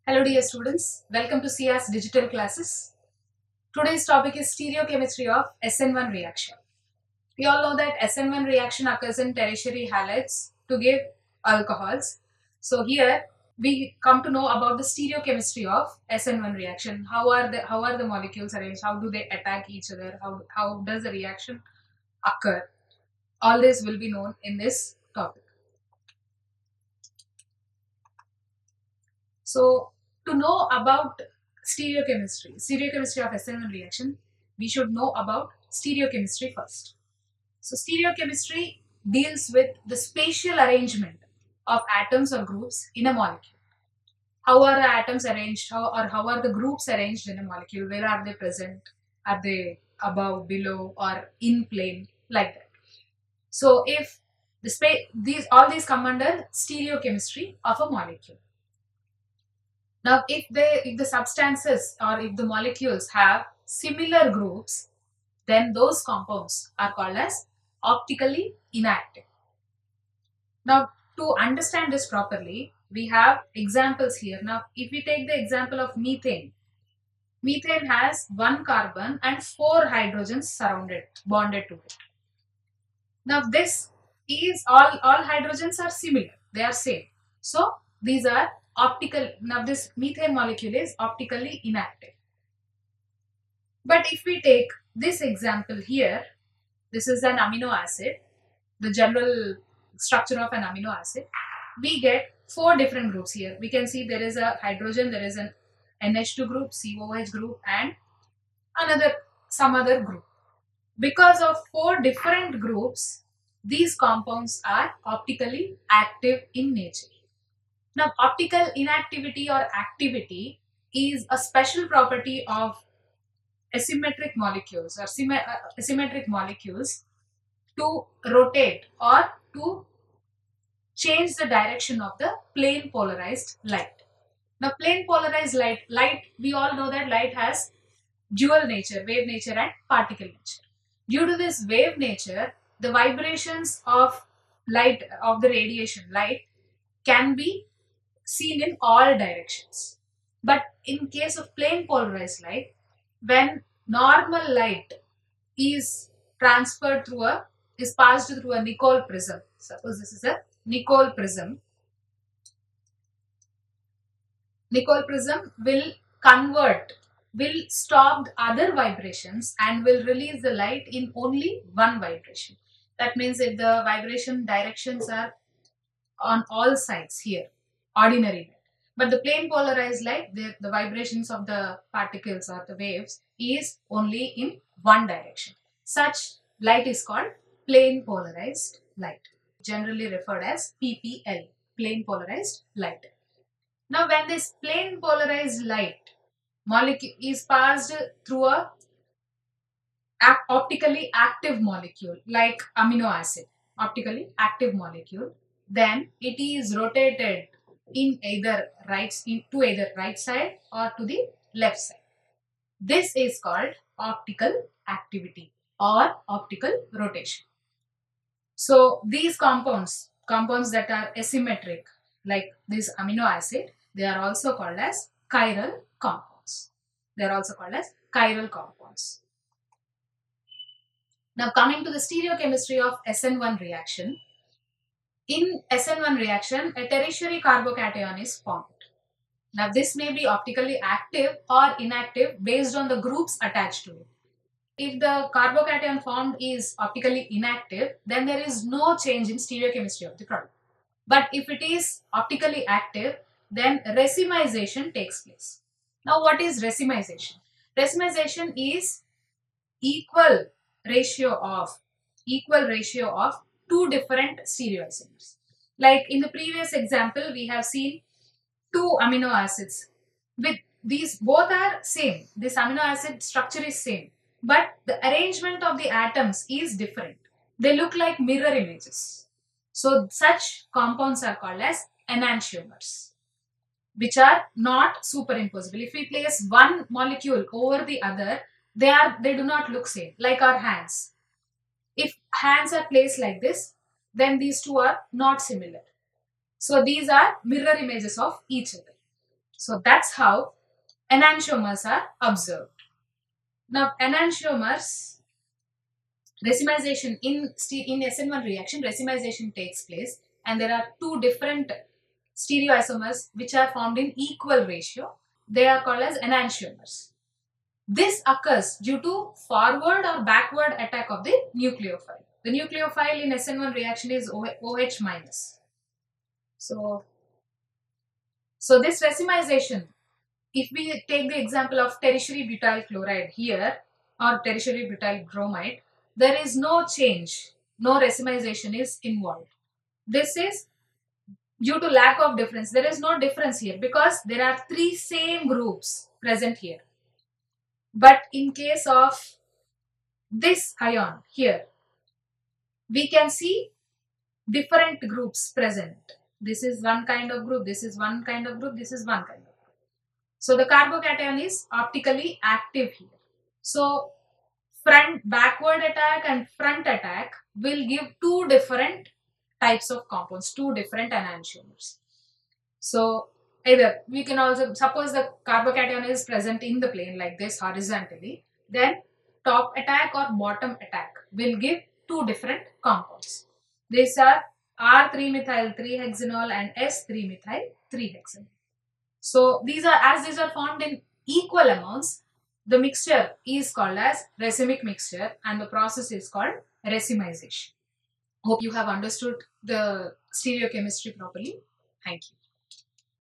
Hello dear students, welcome to CR's digital classes. Today's topic is stereochemistry of SN1 reaction. We all know that SN1 reaction occurs in tertiary halides to give alcohols. So here we come to know about the stereochemistry of SN1 reaction. How are the molecules arranged? How do they attack each other? How does the reaction occur? All this will be known in this topic. So to know about stereochemistry of SN1 reaction, we should know about stereochemistry first. So stereochemistry deals with the spatial arrangement of atoms or groups in a molecule. How are the atoms arranged? How are the groups arranged in a molecule? Where are they present? Are they above, below, or in plane? Like that. So if all these come under stereochemistry of a molecule. Now, if the substances or if the molecules have similar groups, then those compounds are called as optically inactive. Now, to understand this properly, we have examples here. Now, if we take the example of methane, methane has one carbon and four hydrogens bonded to it. Now, this is all hydrogens are similar, they are same. So, these are optical. Now, this methane molecule is optically inactive. But if we take this example here, this is an amino acid, the general structure of an amino acid, we get four different groups here. We can see there is a hydrogen, there is an NH2 group, COH group, and some other group. Because of four different groups, these compounds are optically active in nature. Now, optical inactivity or activity is a special property of asymmetric molecules or asymmetric molecules to rotate or to change the direction of the plane polarized light. Now, plane polarized light, we all know that light has dual nature, wave nature and particle nature. Due to this wave nature, the vibrations of light, of the radiation light, can be seen in all directions. But in case of plane polarized light, when normal light is passed through a Nicol prism. Suppose this is a Nicol prism. Nicol prism will stop the other vibrations and will release the light in only one vibration. That means if the vibration directions are on all sides here, ordinary light. But the plane polarized light, the vibrations of the particles or the waves is only in one direction. Such light is called plane polarized light, generally referred as PPL, plane polarized light. Now, when this plane polarized light molecule is passed through a optically active molecule like amino acid, optically active molecule, then it is rotated in either right side or to the left side. This is called optical activity or optical rotation. So these compounds that are asymmetric, like this amino acid, they are also called as chiral compounds. They are also called as chiral compounds. Now, coming to the stereochemistry of SN1 reaction. In SN1 reaction, a tertiary carbocation is formed. Now, this may be optically active or inactive based on the groups attached to it. If the carbocation formed is optically inactive, then there is no change in stereochemistry of the product. But if it is optically active, then racemization takes place. Now, what is racemization? Racemization is equal ratio of two different stereoisomers. Like in the previous example, we have seen two amino acids. With these both are same. This amino acid structure is same, but the arrangement of the atoms is different. They look like mirror images. So such compounds are called as enantiomers, which are not superimposable. If we place one molecule over the other, they do not look same, like our hands. If hands are placed like this, then these two are not similar. So these are mirror images of each other. So that's how enantiomers are observed. Now, enantiomers, racemization in SN1 reaction, racemization takes place, and there are two different stereoisomers which are formed in equal ratio. They are called as enantiomers. This occurs due to forward or backward attack of the nucleophile. The nucleophile in SN1 reaction is OH minus. So this racemization, if we take the example of tertiary butyl chloride here or tertiary butyl bromide, there is no change, no racemization is involved. This is due to lack of difference. There is no difference here because there are three same groups present here. But in case of this ion here, we can see different groups present. This is one kind of group, this is one kind of group, this is one kind of group. So the carbocation is optically active here. So backward attack and front attack will give two different types of compounds, two different enantiomers. So either we can also suppose the carbocation is present in the plane like this horizontally, then top attack or bottom attack will give two different compounds. These are R3-methyl 3-hexanol and S3-methyl 3-hexanol. So these are formed in equal amounts. The mixture is called as racemic mixture and the process is called racemization. Hope you have understood the stereochemistry properly. Thank you.